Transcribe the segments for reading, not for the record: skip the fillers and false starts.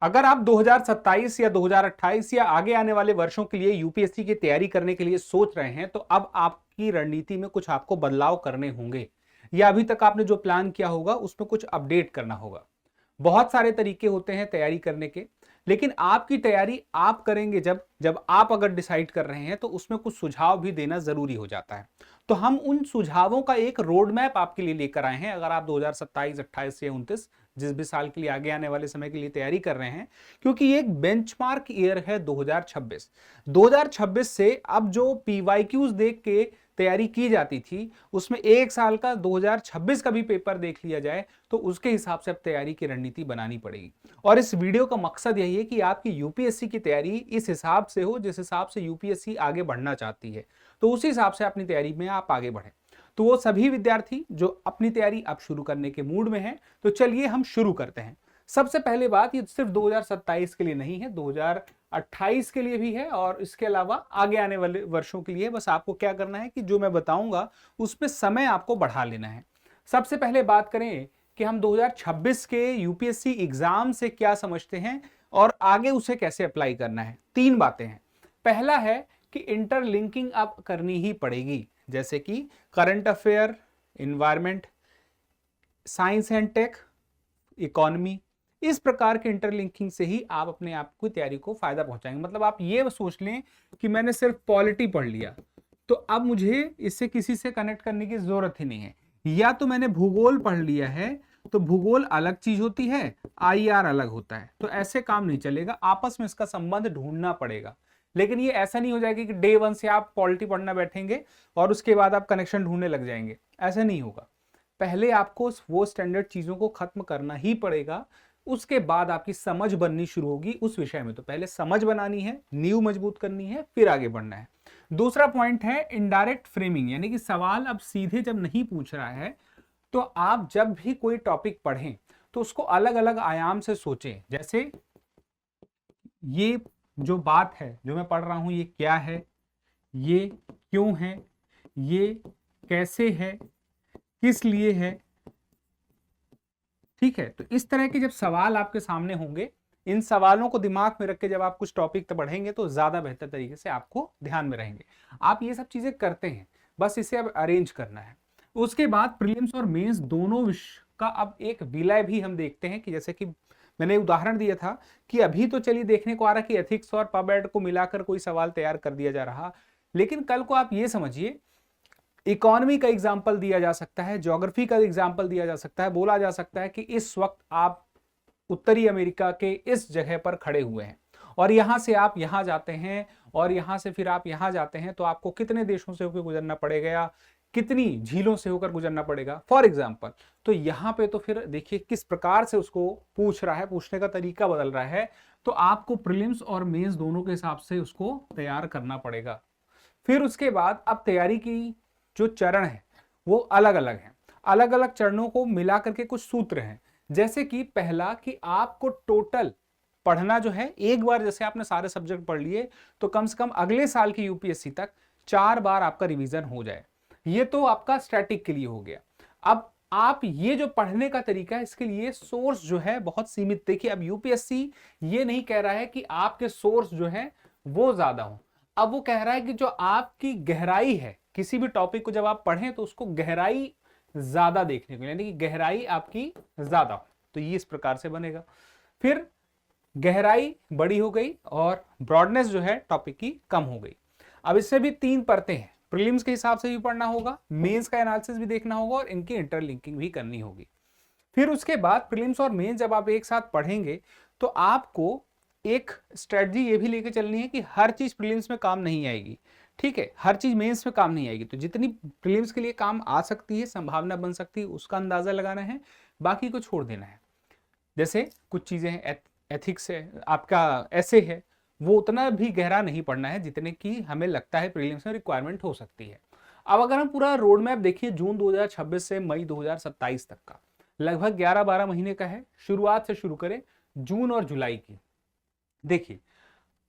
अगर आप 2027 या 2028 या आगे आने वाले वर्षों के लिए यूपीएससी की तैयारी करने के लिए सोच रहे हैं, तो अब आपकी रणनीति में कुछ आपको बदलाव करने होंगे, या अभी तक आपने जो प्लान किया होगा उसमें कुछ अपडेट करना होगा। बहुत सारे तरीके होते हैं तैयारी करने के, लेकिन आपकी तैयारी आप करेंगे जब जब आप अगर डिसाइड कर रहे हैं तो उसमें कुछ सुझाव भी देना जरूरी हो जाता है। तो हम उन सुझावों का एक रोड मैप आपके लिए लेकर आए हैं। अगर आप 2027, 28 या 29 जिस भी साल के लिए आगे आने वाले समय के लिए तैयारी कर रहे हैं, क्योंकि ये एक बेंचमार्क ईयर है 2026। 2026 से अब जो पीवाईक्यूज देख के तैयारी की जाती थी, उसमें एक साल का 2026 का भी पेपर देख लिया जाए तो उसके हिसाब से अब तैयारी की रणनीति बनानी पड़ेगी। और इस वीडियो का मकसद यही है कि आपकी यूपीएससी की तैयारी इस हिसाब से हो जिस हिसाब से यूपीएससी आगे बढ़ना चाहती है, तो उसी हिसाब से अपनी तैयारी में आप आगे बढ़ें। तो वो सभी विद्यार्थी जो अपनी तैयारी अब शुरू करने के मूड में हैं, तो चलिए हम शुरू करते हैं। सबसे पहले बात, ये सिर्फ 2027 के लिए नहीं है, 2028 के लिए भी है और इसके अलावा आगे आने वाले वर्षों के लिए। बस आपको क्या करना है कि जो मैं बताऊंगा उसमें समय आपको बढ़ा लेना है। सबसे पहले बात करें कि हम 2026 के यूपीएससी एग्जाम से क्या समझते हैं और आगे उसे कैसे अप्लाई करना है। तीन बातें हैं। पहला है कि इंटरलिंकिंग अब करनी ही पड़ेगी, जैसे कि current affair, environment, science and tech, economy. इस प्रकार के इंटरलिंकिंग से ही आप अपने आप की तैयारी को फायदा पहुंचाएंगे। मतलब आप ये सोच लें कि मैंने सिर्फ पॉलिटी पढ़ लिया तो अब मुझे इससे किसी से कनेक्ट करने की जरूरत ही नहीं है, या तो मैंने भूगोल पढ़ लिया है तो भूगोल अलग चीज होती है, आईआर अलग होता है। तो ऐसे काम नहीं चलेगा, आपस में इसका संबंध ढूंढना पड़ेगा। लेकिन ये ऐसा नहीं हो जाएगा कि डे वन से आप पॉलिटी पढ़ना बैठेंगे और उसके बाद आप कनेक्शन ढूंढने लग जाएंगे। ऐसा नहीं होगा। पहले आपको वो स्टैंडर्ड चीजों को खत्म करना ही पड़ेगा, उसके बाद आपकी समझ बननी शुरू होगी उस विषय में। तो पहले समझ बनानी है, नींव मजबूत करनी है, फिर आगे बढ़ना है। दूसरा पॉइंट है इनडायरेक्ट फ्रेमिंग, यानी कि सवाल अब सीधे जब नहीं पूछ रहा है तो आप जब भी कोई टॉपिक पढ़ें तो उसको अलग अलग आयाम से सोचें। जैसे ये जो बात है जो मैं पढ़ रहा हूं, ये क्या है, ये क्यों है, ये कैसे है, किस लिए है। ठीक है, तो इस तरह के जब सवाल आपके सामने होंगे, इन सवालों को दिमाग में रख के जब आप कुछ टॉपिक तक पढ़ेंगे तो ज्यादा बेहतर तरीके से आपको ध्यान में रहेंगे। आप ये सब चीजें करते हैं, बस इसे अब अरेंज करना है। उसके बाद प्रीलिम्स और मेंस दोनों विषय का अब एक विलय भी हम देखते हैं कि जैसे कि मैंने उदाहरण दिया था कि अभी तो चलिए देखने को आ रहा कि एथिक्स और पब एड को मिलाकर कोई सवाल तैयार कर दिया जा रहा, लेकिन कल को आप ये समझिए इकोनॉमी का एग्जाम्पल दिया जा सकता है, ज्योग्राफी का एग्जाम्पल दिया जा सकता है। बोला जा सकता है कि इस वक्त आप उत्तरी अमेरिका के इस जगह पर खड़े हुए हैं और यहां से आप यहां जाते हैं और यहां से फिर आप यहां जाते हैं, तो आपको कितने देशों से होकर गुजरना पड़ेगा, कितनी झीलों से होकर गुजरना पड़ेगा, फॉर एग्जाम्पल। तो यहां पे तो फिर देखिए किस प्रकार से उसको पूछ रहा है, पूछने का तरीका बदल रहा है। तो आपको प्रीलिम्स और मेंस दोनों के हिसाब से उसको तैयार करना पड़ेगा। फिर उसके बाद अब तैयारी की जो चरण है वो अलग अलग हैं। अलग अलग चरणों को मिला करके कुछ सूत्र हैं। जैसे कि पहला कि आपको टोटल पढ़ना जो है, एक बार जैसे आपने सारे सब्जेक्ट पढ़ लिए तो कम से कम अगले साल की यूपीएससी तक 4 बार आपका रिवीजन हो जाए। ये तो आपका स्टैटिक के लिए हो गया। अब आप ये जो पढ़ने का तरीका है, इसके लिए सोर्स जो है बहुत सीमित। देखिए अब यूपीएससी ये नहीं कह रहा है कि आपके सोर्स जो है वो ज्यादा हो, अब वो कह रहा है कि जो आपकी गहराई है, किसी भी टॉपिक को जब आप पढ़ें तो उसको गहराई ज्यादा देखने को, यानी कि गहराई आपकी ज्यादा हो। तो ये इस प्रकार से बनेगा। फिर गहराई बड़ी हो गई और ब्रॉडनेस जो है टॉपिक की कम हो गई। अब इसमें भी 3 परतें हैं, प्रीलिम्स के हिसाब से भी पढ़ना होगा, मेंस का एनालिसिस भी देखना होगा और इनकी इंटरलिंकिंग भी करनी होगी। फिर उसके बाद प्रीलिम्स और मेंस जब आप एक साथ पढ़ेंगे तो आपको एक स्ट्रेटजी ये भी लेके चलनी है कि हर चीज प्रीलिम्स में काम नहीं आएगी। ठीक है, हर चीज मेंस में काम नहीं आएगी, तो जितनी प्रीलिम्स के लिए काम आ सकती है, संभावना बन सकती है, उसका अंदाजा लगाना है, बाकी को छोड़ देना है। जैसे कुछ चीजें हैं, एथिक्स है, आपका ऐसे है, वो उतना भी गहरा नहीं पढ़ना है जितने की हमें लगता है प्रीलिम्स में रिक्वायरमेंट हो सकती है। अब अगर हम पूरा रोड मैप देखिए, जून 2026 से मई 2027 तक का लगभग 11-12 महीने का है। शुरुआत से शुरू करें जून और जुलाई की। देखिए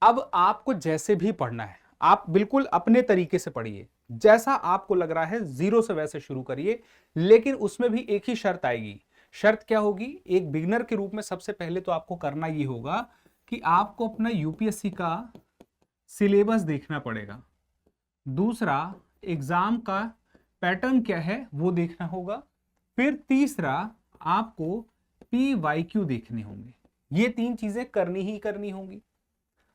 अब आपको जैसे भी पढ़ना है आप बिल्कुल अपने तरीके से पढ़िए, जैसा आपको लग रहा है जीरो से वैसे शुरू करिए। लेकिन उसमें भी एक ही शर्त आएगी शर्त क्या होगी, एक बिगनर के रूप में सबसे पहले तो आपको करना ये होगा कि आपको अपना यूपीएससी का सिलेबस देखना पड़ेगा। दूसरा, एग्जाम का पैटर्न क्या है वो देखना होगा। फिर तीसरा, आपको PYQ देखने होंगे। ये 3 चीजें करनी ही करनी होंगी।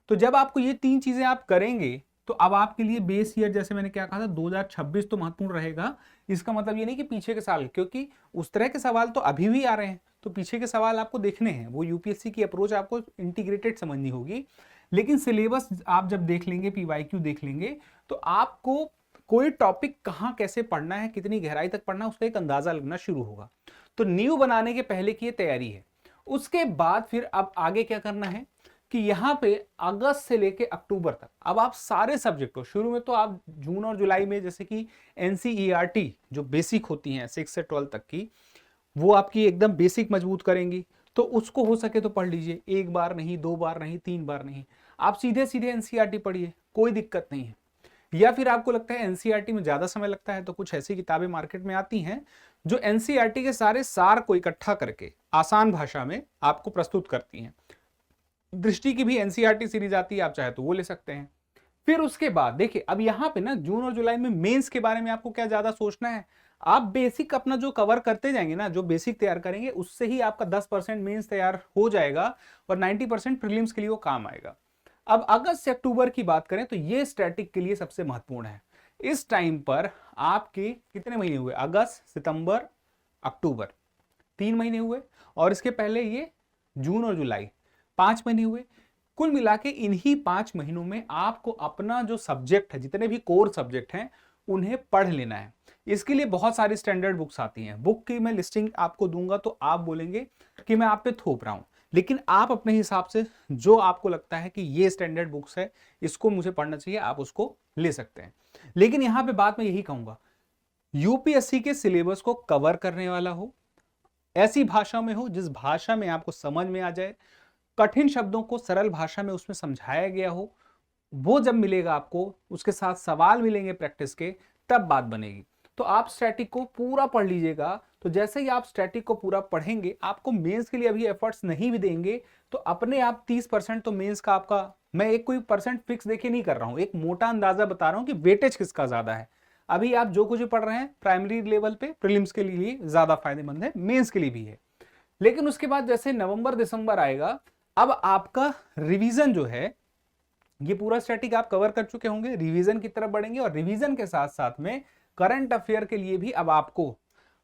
तो जब आपको ये 3 चीजें आप करेंगे तो अब आपके लिए बेस ईयर, जैसे मैंने क्या कहा था, 2026 तो महत्वपूर्ण रहेगा। इसका मतलब ये नहीं कि पीछे के साल, क्योंकि उस तरह के सवाल तो अभी भी आ रहे हैं, तो पीछे के सवाल आपको देखने हैं। वो यूपीएससी की अप्रोच आपको इंटीग्रेटेड समझनी होगी। लेकिन सिलेबस आप जब देख लेंगे, PYQ देख लेंगे, तो आपको कोई टॉपिक कहाँ कैसे पढ़ना है, कितनी गहराई तक पढ़ना है, उसका एक अंदाजा लगना शुरू होगा। तो नींव बनाने के पहले की ये तैयारी है। उसके बाद फिर अब आगे क्या करना है कि यहाँ पे अगस्त से लेके अक्टूबर तक अब आप सारे सब्जेक्ट को, शुरू में तो आप जून और जुलाई में जैसे कि NCERT जो बेसिक होती हैं 6 से 12 तक की, वो आपकी एकदम बेसिक मजबूत करेंगी। तो उसको हो सके तो पढ़ लीजिए, 1 बार नहीं, 2 बार नहीं, 3 बार नहीं, आप सीधे सीधे NCERT पढ़िए, कोई दिक्कत नहीं है। या फिर आपको लगता है NCERT में ज्यादा समय लगता है, तो कुछ ऐसी किताबें मार्केट में आती हैं जो NCERT के सारे सार को इकट्ठा करके आसान भाषा में आपको प्रस्तुत करती हैं। दृष्टि की भी NCERT सीरीज आती है, आप चाहे तो वो ले सकते हैं। फिर उसके बाद देखिए, अब यहाँ पे ना जून और जुलाई में मेंस के बारे में आपको क्या ज्यादा सोचना है। आप बेसिक अपना जो कवर करते जाएंगे ना, जो बेसिक तैयार करेंगे, उससे ही आपका 10% मेंस तैयार हो जाएगा और 90% प्रीलिम्स के लिए वो काम आएगा। अब अगस्त से अक्टूबर की बात करें तो ये स्टैटिक के लिए सबसे महत्वपूर्ण है। इस टाइम पर आपके कितने महीने हुए, अगस्त, सितंबर, अक्टूबर, 3 महीने हुए, और इसके पहले ये जून और जुलाई 5 महीने हुए। कुल मिला के इन्हीं 5 महीनों में आपको अपना जो सब्जेक्ट है, जितने भी कोर सब्जेक्ट हैं, उन्हें पढ़ लेना है। इसके लिए बहुत सारी स्टैंडर्ड बुक्स आती हैं। बुक की मैं लिस्टिंग आपको दूंगा तो आप बोलेंगे कि मैं आप पे थोप रहा हूं, लेकिन आप अपने हिसाब से जो आपको लगता है कि ये स्टैंडर्ड बुक्स है, इसको मुझे पढ़ना चाहिए, आप उसको ले सकते हैं। लेकिन यहां पे बात मैं यही कहूंगा, यूपीएससी के सिलेबस को कवर करने वाला हो, ऐसी भाषा में हो जिस भाषा में आपको समझ में आ जाए, कठिन शब्दों को सरल भाषा में उसमें समझाया गया हो, वो जब मिलेगा आपको, उसके साथ सवाल मिलेंगे प्रैक्टिस के, तब बात बनेगी। तो आप स्टैटिक को पूरा पढ़ लीजिएगा। तो जैसे ही आप स्टैटिक को पूरा पढ़ेंगे, आपको मेंस के लिए अभी एफर्ट्स नहीं भी देंगे तो अपने आप 30% तो मेंस का आपका, मैं एक कोई परसेंट फिक्स देके नहीं कर रहा हूं, एक मोटा अंदाजा बता रहा हूं कि वेटेज किसका ज्यादा है। अभी आप जो कुछ पढ़ रहे हैं प्राइमरी लेवल पे प्रीलिम्स के लिए ज्यादा फायदेमंद है, मेंस के लिए भी है। लेकिन उसके बाद जैसे नवंबर दिसंबर आएगा, अब आपका रिवीजन जो है, ये पूरा स्टैटिक आप कवर कर चुके होंगे, रिवीजन की तरफ बढ़ेंगे, और रिवीजन के साथ साथ में करंट अफेयर के लिए भी अब आपको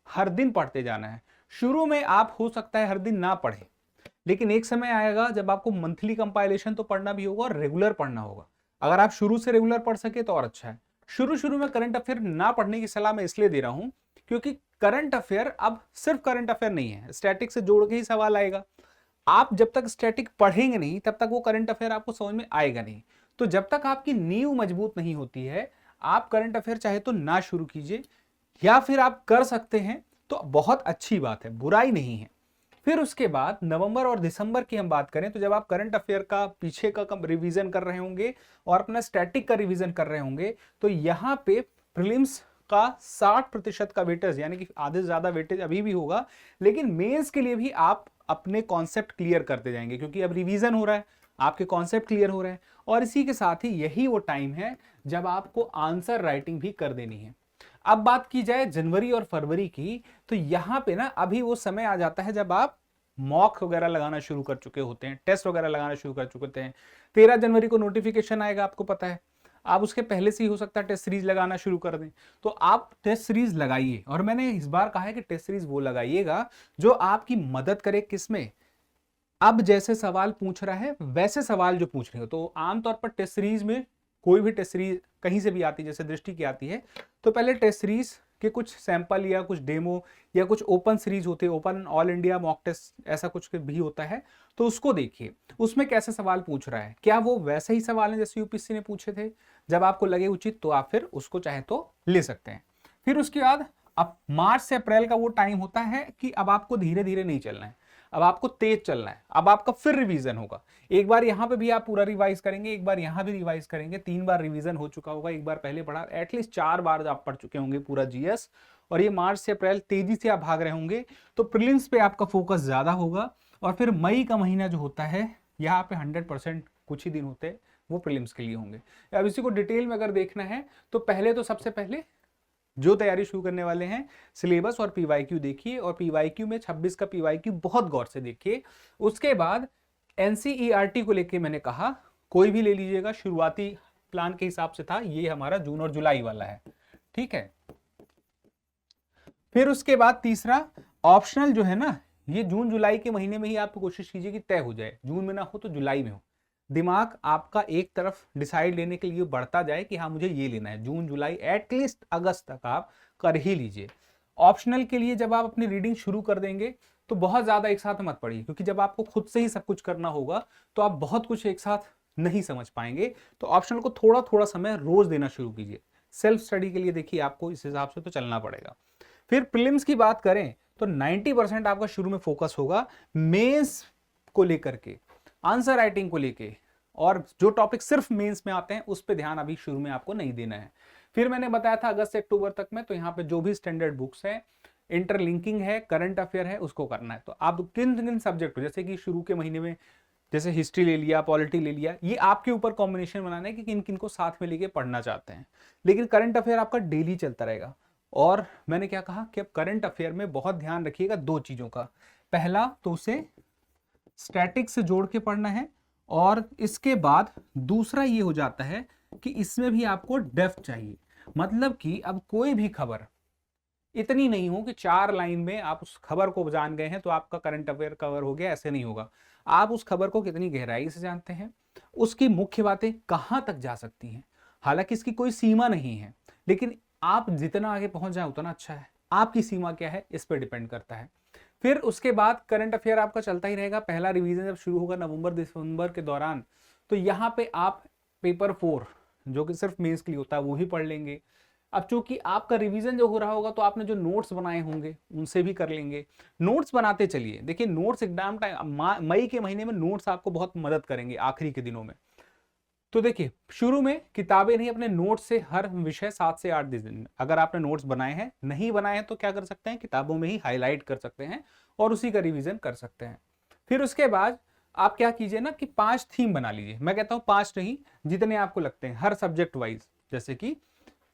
हर दिन पढ़ते जाना है। शुरू में आप हो सकता है हर दिन ना पढ़ें, लेकिन एक समय आएगा जब आपको मंथली कंपाइलेशन तो पढ़ना भी होगा और रेगुलर पढ़ना होगा। अगर आप शुरू से रेगुलर पढ़ सके तो और अच्छा है। शुरू में करंट अफेयर ना पढ़ने की सलाह मैं इसलिए दे रहा हूं क्योंकि करंट अफेयर अब सिर्फ करंट अफेयर नहीं है, स्टैटिक से जोड़ के ही सवाल आएगा। आप जब तक स्टैटिक पढ़ेंगे नहीं तब तक वो करंट अफेयर आपको समझ में आएगा नहीं। तो जब तक आपकी नींव मजबूत नहीं होती है, आप करंट अफेयर चाहे तो ना शुरू कीजिए, या फिर आप कर सकते हैं तो बहुत अच्छी बात है, बुराई नहीं है। फिर उसके बाद नवंबर और दिसंबर की हम बात करें तो जब आप करंट अफेयर का पीछे का रिवीजन कर रहे होंगे और अपना स्टैटिक का रिवीजन कर रहे होंगे, तो यहाँ पे प्रीलिम्स का 60% का वेटेज, यानी कि आधे से ज्यादा वेटेज अभी भी होगा, लेकिन मेंस के लिए भी आप अपने कॉन्सेप्ट क्लियर करते जाएंगे, क्योंकि अब रिवीजन हो रहा है, आपके कॉन्सेप्ट क्लियर हो रहे हैं। और इसी के साथ ही यही वो टाइम है जब आपको आंसर राइटिंग भी कर देनी है। अब बात की जाए जनवरी और फरवरी की, तो यहां पे ना अभी वो समय आ जाता है जब आप मॉक वगैरह लगाना शुरू कर चुके होते हैं, टेस्ट वगैरह लगाना शुरू कर चुके होते हैं। 13 जनवरी को नोटिफिकेशन आएगा, आपको पता है। आप उसके पहले से ही हो सकता है टेस्ट सीरीज लगाना शुरू कर दें, तो आप टेस्ट सीरीज लगाइए। और मैंने इस बार कहा है कि टेस्ट सीरीज वो लगाइएगा जो आपकी मदद करे, किसमें, अब जैसे सवाल पूछ रहा है वैसे सवाल जो पूछ रहे हो। तो आमतौर पर टेस्ट सीरीज में, कोई भी टेस्ट सीरीज कहीं से भी आती है, जैसे दृष्टि की आती है, तो पहले टेस्ट सीरीज के कुछ सैंपल या कुछ डेमो या कुछ ओपन सीरीज होते हैं, open all India mock test ऐसा कुछ भी होता है, तो उसको देखिए उसमें कैसे सवाल पूछ रहा है, क्या वो वैसे ही सवाल है जैसे यूपीएससी ने पूछे थे। जब आपको लगे उचित तो आप फिर उसको चाहे तो ले सकते हैं। फिर उसके बाद अब मार्च से अप्रैल का वो टाइम होता है कि अब आपको धीरे धीरे नहीं चलना है, अब आपको तेज चलना है। अब आपका फिर रिवीजन होगा, एक बार यहां पे भी आप पूरा रिवाइज करेंगे, एक बार यहां भी रिवाइज करेंगे, 3 बार रिवीजन हो चुका होगा, एक बार पहले पढ़ा, एटलीस्ट 4 बार आप पढ़ चुके होंगे पूरा जीएस, और ये मार्च से अप्रैल तेजी से आप भाग रहे होंगे, तो प्रीलिम्स पे आपका फोकस ज्यादा होगा। और फिर मई का महीना जो होता है, यहाँ पे 100% कुछ ही दिन होते हैं वो प्रीलिम्स के लिए होंगे। अब इसी को डिटेल में अगर देखना है तो पहले तो सबसे पहले जो तैयारी शुरू करने वाले हैं, सिलेबस और पीवाईक्यू देखिए, और पीवाईक्यू में 26 का पीवाईक्यू बहुत गौर से देखिए। उसके बाद एनसीईआरटी को लेके मैंने कहा कोई भी ले लीजिएगा, शुरुआती प्लान के हिसाब से था, ये हमारा जून और जुलाई वाला है, ठीक है। फिर उसके बाद तीसरा ऑप्शनल जो है ना, ये जून जुलाई के महीने में ही आप कोशिश कीजिए कि तय हो जाए, जून में ना हो तो जुलाई में हो। दिमाग आपका एक तरफ डिसाइड लेने के लिए बढ़ता जाए कि हाँ मुझे ये लेना है, जून जुलाई एटलीस्ट अगस्त तक आप कर ही लीजिए। ऑप्शनल के लिए जब आप अपनी रीडिंग शुरू कर देंगे तो बहुत ज्यादा एक साथ मत पढ़िए, क्योंकि जब आपको खुद से ही सब कुछ करना होगा तो आप बहुत कुछ एक साथ नहीं समझ पाएंगे। तो ऑप्शनल को थोड़ा थोड़ा समय रोज देना शुरू कीजिए। सेल्फ स्टडी के लिए देखिए आपको इस हिसाब से तो चलना पड़ेगा। फिर प्रीलिम्स की बात करें तो 90% आपका शुरू में फोकस होगा मेंस को लेकर के, आंसर राइटिंग को लेके, और जो टॉपिक सिर्फ मेंस में आते हैं उस पर ध्यान अभी शुरू में आपको नहीं देना है। फिर मैंने बताया था अगस्त से अक्टूबर तक में, तो यहाँ पे जो भी स्टैंडर्ड बुक्स है, इंटरलिंकिंग है, करंट अफेयर है, उसको करना है। तो आप किन किन सब्जेक्ट, जैसे कि शुरू के महीने में जैसे हिस्ट्री ले लिया, पॉलिटी ले लिया, ये आपके ऊपर कॉम्बिनेशन बनाना है कि किन किन को साथ में लेके पढ़ना चाहते हैं। लेकिन करंट अफेयर आपका डेली चलता रहेगा। और मैंने क्या कहा कि अब करंट अफेयर में बहुत ध्यान रखिएगा दो चीजों का। पहला तो उसे स्टैटिक से जोड़ के पढ़ना है, और इसके बाद दूसरा ये हो जाता है कि इसमें भी आपको डेप्थ चाहिए। मतलब कि अब कोई भी खबर इतनी नहीं हो कि 4 लाइन में आप उस खबर को जान गए हैं तो आपका करंट अफेयर कवर हो गया, ऐसे नहीं होगा। आप उस खबर को कितनी गहराई से जानते हैं, उसकी मुख्य बातें कहां तक जा सकती हैं। हालांकि इसकी कोई सीमा नहीं है, लेकिन आप जितना आगे पहुंच जाए उतना अच्छा है। आपकी सीमा क्या है इस पर डिपेंड करता है। फिर उसके बाद करंट अफेयर आपका चलता ही रहेगा। पहला रिवीजन जब शुरू होगा नवंबर दिसंबर के दौरान, तो यहाँ पे आप पेपर 4 जो कि सिर्फ मेंस के लिए होता है वो ही पढ़ लेंगे। अब चूंकि आपका रिवीजन जो हो रहा होगा तो आपने जो नोट्स बनाए होंगे उनसे भी कर लेंगे। नोट्स बनाते चलिए, देखिए नोट्स एग्जाम टाइम मई के महीने में नोट्स आपको बहुत मदद करेंगे आखिरी के दिनों में। तो देखिए शुरू में किताबें नहीं, अपने नोट्स से हर विषय 7 से 8 दिन, अगर आपने नोट्स बनाए हैं, नहीं बनाए हैं तो क्या कर सकते हैं, किताबों में ही हाईलाइट कर सकते हैं और उसी का रिवीजन कर सकते हैं। फिर उसके बाद आप क्या कीजिए ना कि 5 थीम बना लीजिए। मैं कहता हूँ 5 नहीं, जितने आपको लगते हैं हर सब्जेक्ट वाइज, जैसे कि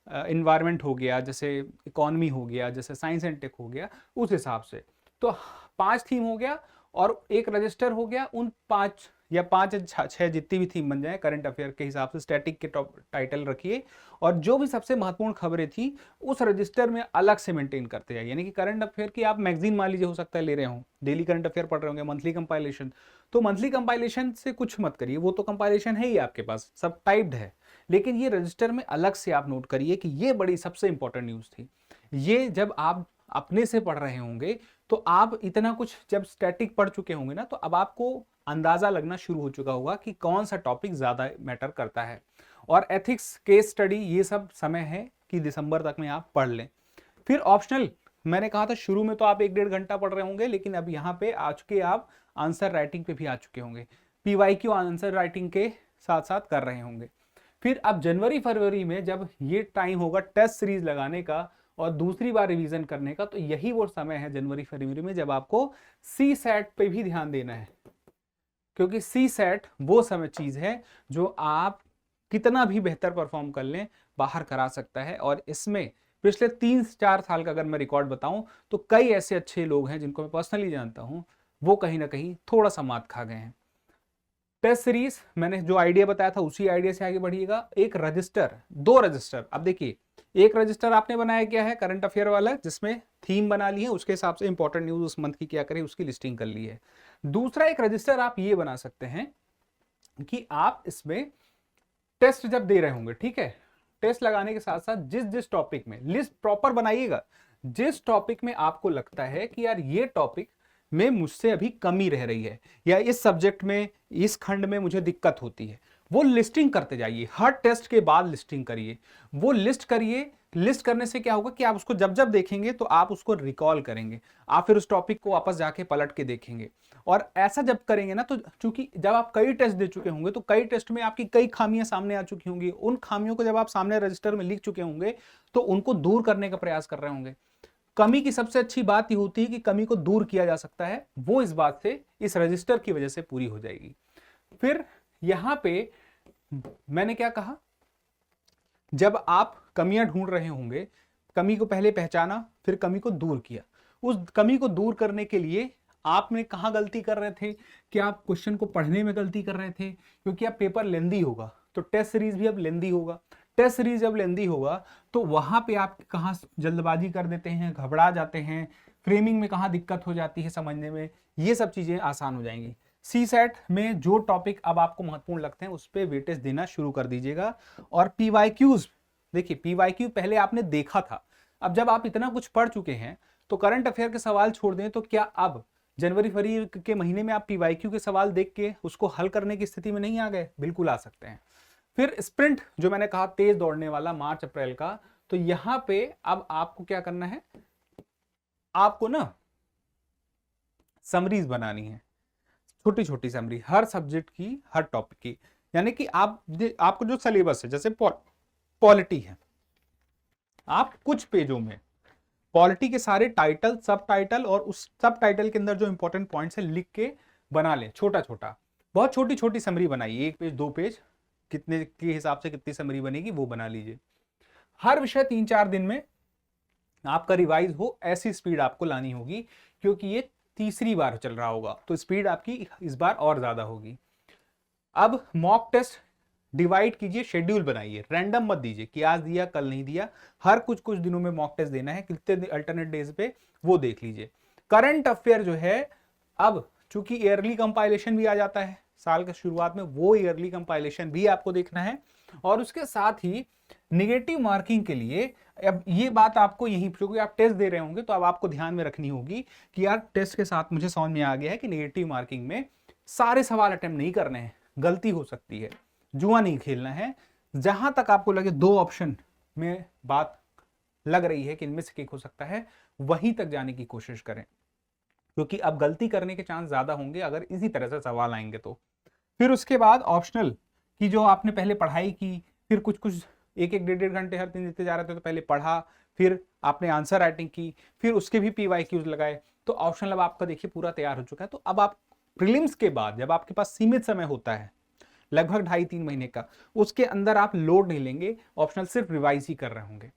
इन्वायरमेंट हो गया, जैसे इकोनॉमी हो गया, जैसे साइंस एंड टेक हो गया, उस हिसाब से। तो 5 थीम हो गया और एक रजिस्टर हो गया। उन 5 या 5 या 6 जितनी भी थीम बन जाए करंट अफेयर के हिसाब से स्टैटिक के टॉप टाइटल रखिए, और जो भी सबसे महत्वपूर्ण खबरें थी उस रजिस्टर में अलग से मेंटेन करते जाइए। यानी कि करंट अफेयर की आप मैगजीन मान लीजिए, हो सकता है ले रहे हो, डेली करंट अफेयर पढ़ रहे होंगे, मंथली कंपाइलेशन, तो मंथली कंपाइलेशन से कुछ मत करिए, वो तो कंपाइलेशन है ही आपके पास, सब टाइप्ड है। लेकिन ये रजिस्टर में अलग से आप नोट करिए कि ये बड़ी सबसे इंपॉर्टेंट न्यूज थी। ये जब आप अपने से पढ़ रहे होंगे तो आप इतना कुछ जब स्टैटिक पढ़ चुके होंगे ना, तो अब आपको अंदाजा लगना शुरू हो चुका होगा कि कौन सा टॉपिक ज्यादा मैटर करता है। और एथिक्स, केस स्टडी, ये सब समय है कि दिसंबर तक में आप पढ़ लें। फिर ऑप्शनल, मैंने कहा था शुरू में तो आप 1-1.5 घंटा पढ़ रहे होंगे, लेकिन अब यहाँ पे आ चुके आप आंसर राइटिंग पे भी आ चुके होंगे, पीवाईक्यू आंसर राइटिंग के साथ साथ कर रहे होंगे। फिर अब जनवरी फरवरी में जब ये टाइम होगा टेस्ट सीरीज लगाने का और दूसरी बार रिवीजन करने का, तो यही वो समय है जनवरी फरवरी में जब आपको सी सेट पे भी ध्यान देना है। क्योंकि सी सेट वो समय चीज है जो आप कितना भी बेहतर परफॉर्म कर लें बाहर करा सकता है। और इसमें पिछले 3-4 साल का अगर मैं रिकॉर्ड बताऊं तो कई ऐसे अच्छे लोग हैं जिनको मैं पर्सनली जानता हूं, वो कहीं ना कहीं थोड़ा सा मात खा गए हैं। टेस्ट सीरीज मैंने जो आइडिया बताया था उसी आइडिया से आगे बढ़िएगा। एक रजिस्टर, 2 रजिस्टर, अब देखिए एक रजिस्टर आपने बनाया क्या है करंट अफेयर वाला, जिसमें थीम बना ली है, उसके हिसाब से इंपॉर्टेंट न्यूज उस मंथ की क्या करें उसकी लिस्टिंग कर ली है। दूसरा एक रजिस्टर आप ये बना सकते हैं कि आप इसमें टेस्ट जब दे रहे होंगे, ठीक है, टेस्ट लगाने के साथ साथ जिस जिस टॉपिक में लिस्ट प्रॉपर बनाइएगा, जिस टॉपिक में आपको लगता है कि यार ये टॉपिक में मुझसे अभी कमी रह रही है या इस सब्जेक्ट में इस खंड में मुझे दिक्कत होती है, वो लिस्टिंग करते जाइए। हर टेस्ट के बाद लिस्टिंग करिए, वो लिस्ट करिए। लिस्ट करने से क्या होगा कि आप उसको जब जब देखेंगे तो आप उसको रिकॉल करेंगे, आप फिर उस टॉपिक को वापस जाके पलट के देखेंगे। और ऐसा जब करेंगे ना, तो चूंकि जब आप कई टेस्ट दे चुके होंगे तो कई टेस्ट में आपकी कई खामियां सामने आ चुकी होंगी, उन खामियों को जब आप सामने रजिस्टर में लिख चुके होंगे तो उनको दूर करने का प्रयास कर रहे होंगे। कमी की सबसे अच्छी बात ये होती है कि कमी को दूर किया जा सकता है, वो इस बात से, इस रजिस्टर की वजह से पूरी हो जाएगी। फिर यहां पे मैंने क्या कहा, जब आप कमियां ढूंढ रहे होंगे, कमी को पहले पहचाना, फिर कमी को दूर किया। उस कमी को दूर करने के लिए आपने कहां गलती कर रहे थे कि आप क्वेश्चन को पढ़ने में गलती कर रहे थे, क्योंकि अब पेपर लेंदी होगा तो टेस्ट सीरीज भी अब लेंदी होगा। टेस्ट सीरीज जब लेंदी होगा तो वहां पे आप कहां जल्दबाजी कर देते हैं, घबरा जाते हैं, फ्रेमिंग में कहां दिक्कत हो जाती है समझने में, ये सब चीजें आसान हो जाएंगी। सी सेट में जो टॉपिक अब आपको महत्वपूर्ण लगते हैं उस पर वेटेज देना शुरू कर दीजिएगा। और पीवाईक्यूज, देखिए पीवाईक्यू पहले आपने देखा था, अब जब आप इतना कुछ पढ़ चुके हैं तो करंट अफेयर के सवाल छोड़ दें तो क्या अब जनवरी फरवरी के महीने में आप पीवाईक्यू के सवाल देख के उसको हल करने की स्थिति में नहीं आ गए? बिल्कुल आ सकते हैं। फिर स्प्रिंट जो मैंने कहा तेज दौड़ने वाला मार्च अप्रैल का, तो यहां पे अब आपको क्या करना है, आपको ना समरीज बनानी है, छोटी छोटी समरी हर सब्जेक्ट की, हर टॉपिक की। यानी कि आपको जो सिलेबस है, जैसे पॉलिटी है, आप कुछ पेजों में पॉलिटी के सारे टाइटल, सब टाइटल और उस सब टाइटल के अंदर जो इंपॉर्टेंट पॉइंट्स है लिख के बना लें, छोटा छोटा, बहुत छोटी छोटी समरी बनाइए, 1 पेज 2 पेज, कितने के हिसाब से कितनी समरी बनेगी वो बना लीजिए। हर विषय 3-4 दिन में आपका रिवाइज हो, ऐसी स्पीड आपको लानी होगी, क्योंकि ये तीसरी बार चल रहा होगा तो स्पीड आपकी इस बार और ज्यादा होगी। अब मॉक टेस्ट डिवाइड कीजिए, शेड्यूल बनाइए, रैंडम मत दीजिए कि आज दिया कल नहीं दिया, हर कुछ कुछ दिनों में मॉक टेस्ट देना है, कितने अल्टरनेट डेज पे वो देख लीजिए। करंट अफेयर जो है, अब चूंकि ईयरली कंपाइलेशन भी आ जाता है साल के शुरुआत में, वो ईयरली कंपाइलेशन भी आपको देखना है। और उसके साथ ही निगेटिव मार्किंग के लिए, अब ये बात आपको यहीं, क्योंकि आप टेस्ट दे रहे होंगे तो अब आपको ध्यान में रखनी होगी कि यार टेस्ट के साथ मुझे समझ में आ गया है कि निगेटिव मार्किंग में सारे सवाल अटेम्प्ट नहीं करने हैं, गलती हो सकती है, जुआ नहीं खेलना है। जहां तक आपको लगे 2 ऑप्शन में बात लग रही है कि इनमें से एक हो सकता है, वहीं तक जाने की कोशिश करें, क्योंकि अब गलती करने के चांस ज्यादा होंगे अगर इसी तरह से सवाल आएंगे तो। फिर उसके बाद ऑप्शनल की, जो आपने पहले पढ़ाई की, फिर कुछ कुछ 1-1 1.5 घंटे हर दिन देते जा रहे थे, तो पहले पढ़ा, फिर आपने आंसर राइटिंग की, फिर उसके भी पीवाईक्यूज लगाए, तो ऑप्शनल अब आपका देखिए पूरा तैयार हो चुका है। तो अब आप प्रीलिम्स के बाद जब आपके पास सीमित समय होता है, लगभग 2.5-3 महीने का, उसके अंदर आप लोड नहीं लेंगे, ऑप्शनल सिर्फ रिवाइज ही कर रहे होंगे।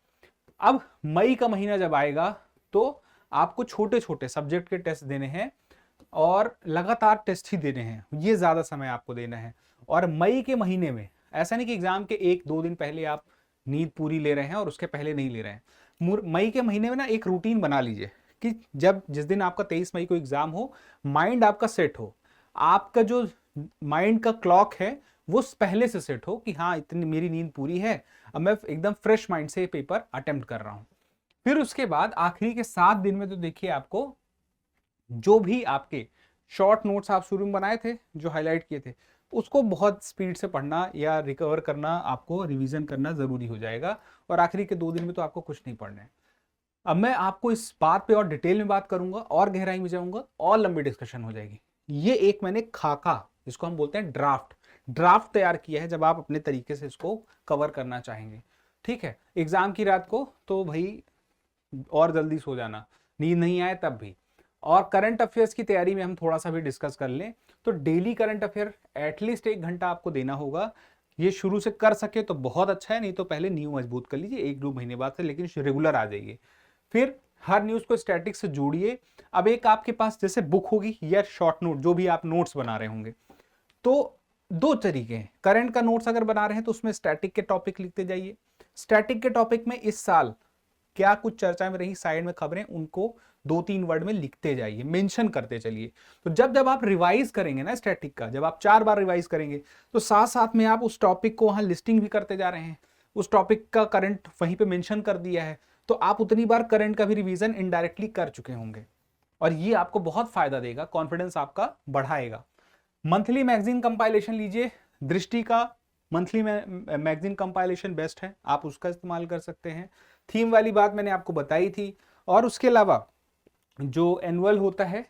अब मई का महीना जब आएगा तो आपको छोटे छोटे सब्जेक्ट के टेस्ट देने हैं और लगातार टेस्ट ही देने हैं, ये ज्यादा समय आपको देना है। और मई के महीने में ऐसा नहीं कि एग्जाम के 1-2 दिन पहले आप नींद पूरी ले रहे हैं और उसके पहले नहीं ले रहे हैं। मई के महीने में ना एक रूटीन बना लीजिए कि जब जिस दिन आपका 23 मई को एग्जाम हो, माइंड आपका सेट हो, आपका जो माइंड का क्लॉक है वो पहले से सेट हो कि हाँ इतनी मेरी नींद पूरी है, अब मैं एकदम फ्रेश माइंड से पेपर अटेम्प्ट कर रहा हूं। फिर उसके बाद आखिरी के 7 दिन में तो देखिए आपको जो भी आपके शॉर्ट नोट्स आप शुरू में बनाए थे, जो हाईलाइट किए थे, उसको बहुत स्पीड से पढ़ना या रिकवर करना, आपको रिवीजन करना जरूरी हो जाएगा। और आखिरी के 2 दिन में तो आपको कुछ नहीं पढ़ना है। अब मैं आपको इस बात पे और डिटेल में बात करूंगा और गहराई में जाऊंगा और लंबी डिस्कशन हो जाएगी। ये एक मैंने खाका, जिसको हम बोलते हैं ड्राफ्ट तैयार किया है, जब आप अपने तरीके से इसको कवर करना चाहेंगे। ठीक है, एग्जाम की रात को तो भाई और जल्दी सो जाना, नींद नहीं आए तब भी। और करंट अफेयर्स की तैयारी में हम थोड़ा सा भी डिस्कस कर लें तो डेली करंट अफेयर एटलीस्ट 1 घंटा आपको देना होगा। ये शुरू से कर सके तो बहुत अच्छा है, नहीं तो पहले न्यू मजबूत कर लीजिए 1-2 महीने बाद से, लेकिन रेगुलर आ जाइए। फिर हर न्यूज को स्टैटिक से जोड़िए। अब एक आपके पास जैसे बुक होगी या शॉर्ट नोट, जो भी आप नोट्स बना रहे होंगे, तो 2 तरीके हैं। करंट का नोट्स अगर बना रहे हैं तो उसमें स्टैटिक के टॉपिक लिखते जाइए। स्टैटिक के टॉपिक में इस साल क्या कुछ चर्चा में रही, साइड में खबरें, उनको 2-3 वर्ड में लिखते जाइए, मेंशन करते चलिए। तो जब जब आप रिवाइज करेंगे ना स्टैटिक का, जब आप 4 बार रिवाइज करेंगे तो साथ साथ में आप उस टॉपिक को वहां लिस्टिंग भी करते जा रहे हैं, उस टॉपिक का करंट वहीं पे मेंशन कर दिया है, तो आप उतनी बार करंट का भी रिवीजन इनडायरेक्टली कर चुके होंगे और ये आपको बहुत फायदा देगा, कॉन्फिडेंस आपका बढ़ाएगा। मंथली मैगजीन कंपाइलेशन लीजिए, दृष्टि का मंथली मैगजीन कंपाइलेशन बेस्ट है, आप उसका इस्तेमाल कर सकते हैं। थीम वाली बात मैंने आपको बताई थी। और उसके अलावा जो एनुअल होता है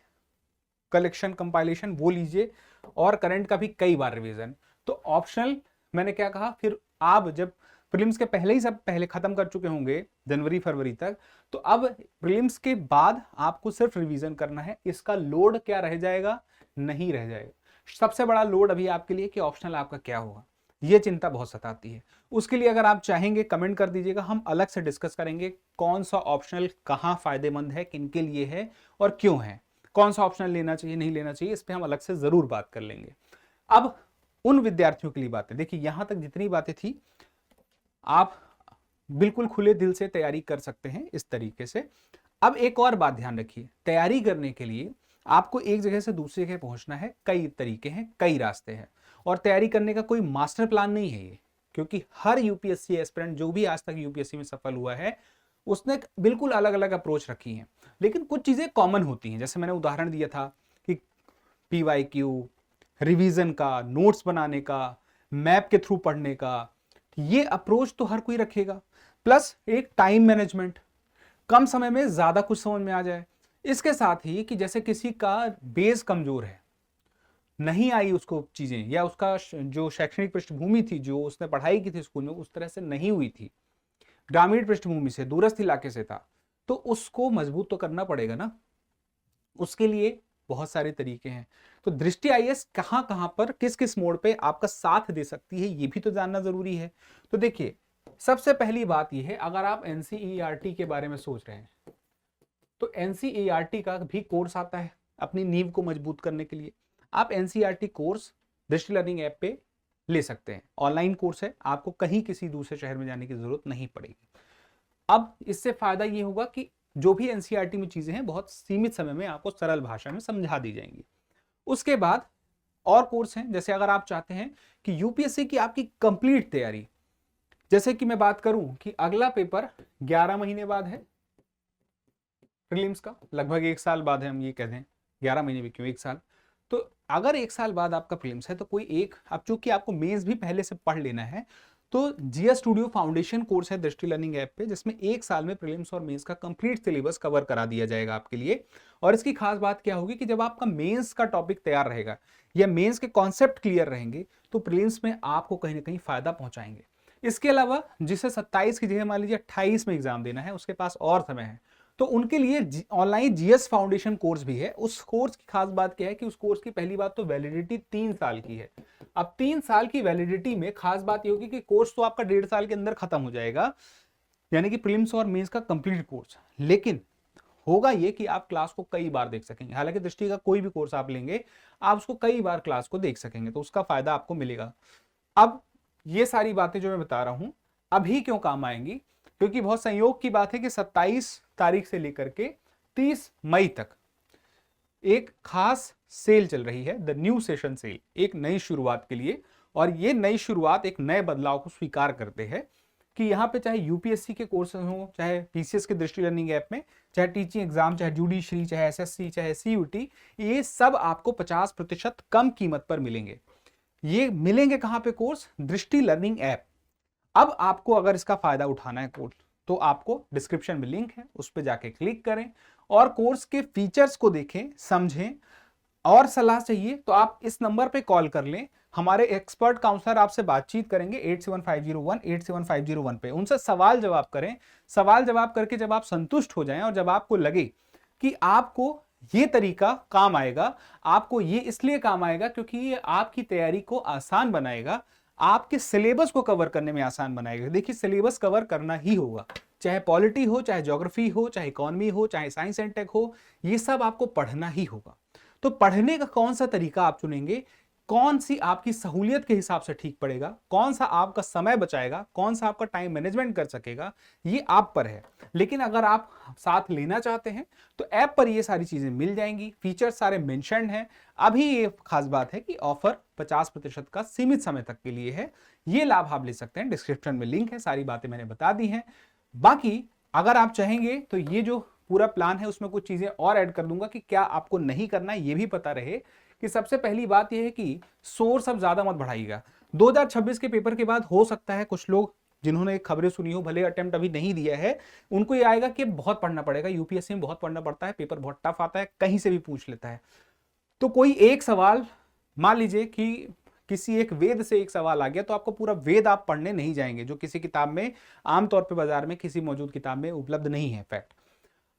कलेक्शन कंपाइलेशन, वो लीजिए, और करंट का भी कई बार रिवीजन। तो ऑप्शनल मैंने क्या कहा, फिर आप जब प्रीलिम्स के पहले ही सब पहले खत्म कर चुके होंगे जनवरी फरवरी तक, तो अब प्रीलिम्स के बाद आपको सिर्फ रिवीजन करना है। इसका लोड क्या रह जाएगा? नहीं रह जाएगा। सबसे बड़ा लोड अभी आपके लिए कि ऑप्शनल आपका क्या होगा, ये चिंता बहुत सताती है। उसके लिए अगर आप चाहेंगे कमेंट कर दीजिएगा, हम अलग से डिस्कस करेंगे कौन सा ऑप्शनल कहाँ फायदेमंद है, किन के लिए है और क्यों है, कौन सा ऑप्शनल लेना चाहिए नहीं लेना चाहिए, इस पर हम अलग से जरूर बात कर लेंगे। अब उन विद्यार्थियों के लिए बातें देखिए, यहां तक जितनी बातें थी आप बिल्कुल खुले दिल से तैयारी कर सकते हैं इस तरीके से। अब एक और बात ध्यान रखिए, तैयारी करने के लिए आपको एक जगह से दूसरी जगह पहुंचना है, कई तरीके हैं, कई रास्ते हैं, और तैयारी करने का कोई मास्टर प्लान नहीं है ये, क्योंकि हर यूपीएससी एस्पिरेंट जो भी आज तक यूपीएससी में सफल हुआ है उसने बिल्कुल अलग अलग अप्रोच रखी है, लेकिन कुछ चीजें कॉमन होती हैं। जैसे मैंने उदाहरण दिया था कि पीवाईक्यू, रिवीजन का, नोट्स बनाने का, मैप के थ्रू पढ़ने का, ये अप्रोच तो हर कोई रखेगा, प्लस एक टाइम मैनेजमेंट, कम समय में ज्यादा कुछ समझ में आ जाए। इसके साथ ही कि जैसे किसी का बेस कमजोर है, नहीं आई उसको चीजें, या उसका जो शैक्षणिक पृष्ठभूमि थी, जो उसने पढ़ाई की थी स्कूल में, उस तरह से नहीं हुई थी, ग्रामीण पृष्ठभूमि से, दूरस्थ इलाके से था, तो उसको मजबूत तो करना पड़ेगा ना। उसके लिए बहुत सारे तरीके हैं। तो दृष्टि आईएएस कहां कहां पर किस किस मोड पे आपका साथ दे सकती है, ये भी तो जानना जरूरी है। तो देखिए, सबसे पहली बात यह है, अगर आप एनसीईआरटी के बारे में सोच रहे हैं तो एनसीईआरटी का भी कोर्स आता है अपनी नींव को मजबूत करने के लिए। आप एनसीईआरटी कोर्स दृष्टि लर्निंग ऐप पे ले सकते हैं, ऑनलाइन कोर्स है, आपको कहीं किसी दूसरे शहर में जाने की जरूरत नहीं पड़ेगी। अब इससे फायदा ये होगा कि जो भी एनसीईआरटी में चीजें हैं बहुत सीमित समय में आपको सरल भाषा में समझा दी जाएंगी। उसके बाद और कोर्स हैं, जैसे अगर आप चाहते हैं कि यूपीएससी की आपकी कंप्लीट तैयारी, जैसे कि मैं बात करूं कि अगला पेपर 11 महीने बाद है प्रीलिम्स का, लगभग 1 साल बाद है, हम ये कह दें 11 महीने भी क्यों, 1 साल। तो अगर 1 साल बाद आपका प्रीलिम्स है तो कोई एक, अब चूंकि आपको मेंस भी पहले से पढ़ लेना है, तो जीएस स्टूडियो फाउंडेशन कोर्स है दृष्टि लर्निंग ऐप पे, जिसमें 1 साल में प्रीलिम्स और मेंस का कंप्लीट सिलेबस कवर करा दिया जाएगा आपके लिए। और इसकी खास बात क्या होगी कि जब आपका मेंस का टॉपिक तैयार रहेगा या मेंस के कॉन्सेप्ट क्लियर रहेंगे तो प्रीलिम्स में आपको कहीं ना कहीं फायदा पहुंचाएंगे। इसके अलावा जिसे 27 की जगह मान लीजिए 28 में एग्जाम देना है, उसके पास और समय है, तो उनके लिए ऑनलाइन जीएस फाउंडेशन कोर्स भी है। उस कोर्स की खास बात क्या है कि उस कोर्स की पहली बात तो वैलिडिटी 3 साल की है। अब 3 साल की वैलिडिटी में खास बात ये होगी कि कोर्स तो आपका 1.5 साल के अंदर खत्म हो जाएगा, यानी कि प्रीलिम्स और मेंस का कंप्लीट कोर्स, लेकिन होगा ये कि आप क्लास को कई बार देख सकेंगे। हालांकि दृष्टि का कोई भी कोर्स आप लेंगे आप उसको कई बार क्लास को देख सकेंगे, तो उसका फायदा आपको मिलेगा। अब ये सारी बातें जो मैं बता रहा हूं अभी क्यों काम आएंगी, क्योंकि बहुत संयोग की बात है कि 27 तारीख से लेकर के 30 मई तक एक खास सेल चल रही है, द न्यू सेशन सेल, एक नई शुरुआत के लिए। और ये नई शुरुआत एक नए बदलाव को स्वीकार करते हैं कि यहाँ पे चाहे यूपीएससी के कोर्सेज हों, चाहे पीसीएस के दृष्टि लर्निंग ऐप में, चाहे टीचिंग एग्जाम, चाहे जुडिशरी, चाहे एसएससी, चाहे सीयूटी, ये सब आपको 50% कम कीमत पर मिलेंगे। ये मिलेंगे कहाँ पे कोर्स? दृष्टि लर्निंग ऐप। अब आपको अगर इसका फायदा उठाना है कोर्स, तो आपको डिस्क्रिप्शन में लिंक है, उस पर जाके क्लिक करें और कोर्स के फीचर्स को देखें, समझें। और सलाह चाहिए तो आप इस नंबर पे कॉल कर लें, हमारे एक्सपर्ट काउंसलर आपसे बातचीत करेंगे 8750187501 पे, उनसे सवाल जवाब करें। सवाल जवाब करके जब आप संतुष्ट हो जाएं और जब आपको लगे कि आपको ये तरीका काम आएगा, आपको ये इसलिए काम आएगा क्योंकि ये आपकी तैयारी को आसान बनाएगा, आपके सिलेबस को कवर करने में आसान बनाएगा। देखिए, सिलेबस कवर करना ही होगा, चाहे पॉलिटी हो, चाहे ज्योग्राफी हो, चाहे इकोनॉमी हो, चाहे साइंस एंड टेक हो, ये सब आपको पढ़ना ही होगा। तो पढ़ने का कौन सा तरीका आप चुनेंगे, कौन सी आपकी सहूलियत के हिसाब से ठीक पड़ेगा, कौन सा आपका समय बचाएगा, कौन सा आपका टाइम मैनेजमेंट कर सकेगा, ये आप पर है। लेकिन अगर आप साथ लेना चाहते हैं तो ऐप पर ये सारी चीजें मिल जाएंगी, फीचर्स सारे मेंशन्ड हैं। अभी ये खास बात है कि ऑफर 50% का सीमित समय तक के लिए है, ये लाभ आप ले सकते हैं। डिस्क्रिप्शन में लिंक है, सारी बातें मैंने बता दी हैं। बाकी अगर आप चाहेंगे तो ये जो पूरा प्लान है उसमें कुछ चीजें और ऐड कर दूंगा कि क्या आपको नहीं करना है, ये भी पता रहे। कि सबसे पहली बात यह है कि सोर्स अब ज्यादा मत बढ़ाइएगा। 2026 के पेपर के बाद हो सकता है कुछ लोग जिन्होंने खबरें सुनी हो, भले अटेम्प्ट अभी नहीं दिया है, उनको ये आएगा कि बहुत पढ़ना पड़ेगा, यूपीएससी में बहुत पढ़ना पड़ता है, पेपर बहुत टफ आता है, कहीं से भी पूछ लेता है। तो कोई एक सवाल मान लीजिए कि किसी एक वेद से एक सवाल आ गया तो आपको पूरा वेद आप पढ़ने नहीं जाएंगे, जो किसी किताब में आमतौर पे बाजार में किसी मौजूद किताब में उपलब्ध नहीं है। फैक्ट,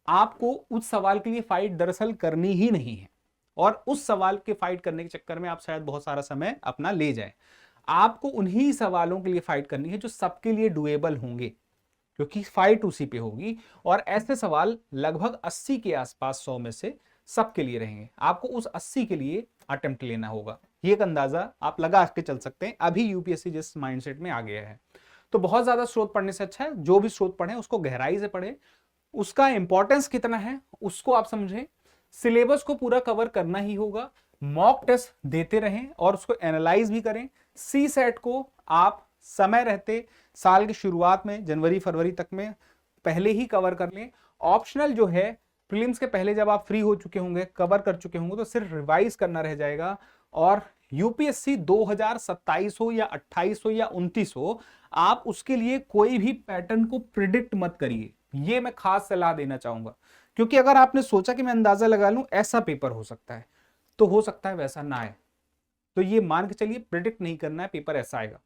आपको उस सवाल के लिए फाइट दरअसल करनी ही नहीं है, और उस सवाल के फाइट करने के चक्कर में आप शायद बहुत सारा समय अपना ले जाए। आपको उन्हीं सवालों के लिए फाइट करनी है जो सबके लिए डुएबल होंगे, क्योंकि फाइट उसी पे होगी। और ऐसे सवाल लगभग 80 के आसपास 100 में से सबके लिए रहेंगे। आपको उस 80 के लिए अटेम्प्ट लेना होगा, ये एक अंदाजा आप लगा के चल सकते हैं अभी यूपीएससी जिस माइंडसेट में आ गया है। तो बहुत ज्यादा स्रोत पढ़ने से अच्छा है जो भी स्रोत पढ़े उसको गहराई से पढ़े, उसका इंपॉर्टेंस कितना है उसको आप समझें, सिलेबस को पूरा कवर करना ही होगा, मॉक टेस्ट देते रहें और उसको एनालाइज भी करें। सी सेट को आप समय रहते साल की शुरुआत में जनवरी फरवरी तक में पहले ही कवर कर लें। ऑप्शनल जो है प्रीलिम्स के पहले जब आप फ्री हो चुके होंगे, कवर कर चुके होंगे, तो सिर्फ रिवाइज करना रह जाएगा। और यूपीएससी 2027 हो या 28 हो या 29 हो, आप उसके लिए कोई भी पैटर्न को प्रिडिक्ट मत करिए, ये मैं खास सलाह देना चाहूंगा। क्योंकि अगर आपने सोचा कि मैं अंदाजा लगा लूं ऐसा पेपर हो सकता है, तो हो सकता है वैसा ना आए। तो ये मान के चलिए प्रिडिक्ट नहीं करना है पेपर ऐसा आएगा।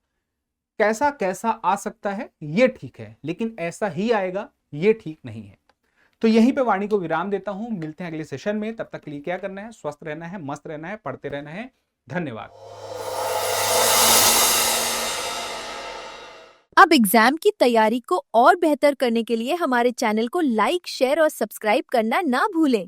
कैसा कैसा आ सकता है ये ठीक है, लेकिन ऐसा ही आएगा ये ठीक नहीं है। तो यहीं पे वाणी को विराम देता हूं, मिलते हैं अगले सेशन में। तब तक के लिए क्या करना है, स्वस्थ रहना है, मस्त रहना है, पढ़ते रहना है। धन्यवाद। अब एग्जाम की तैयारी को और बेहतर करने के लिए हमारे चैनल को लाइक, शेयर और सब्सक्राइब करना ना भूलें।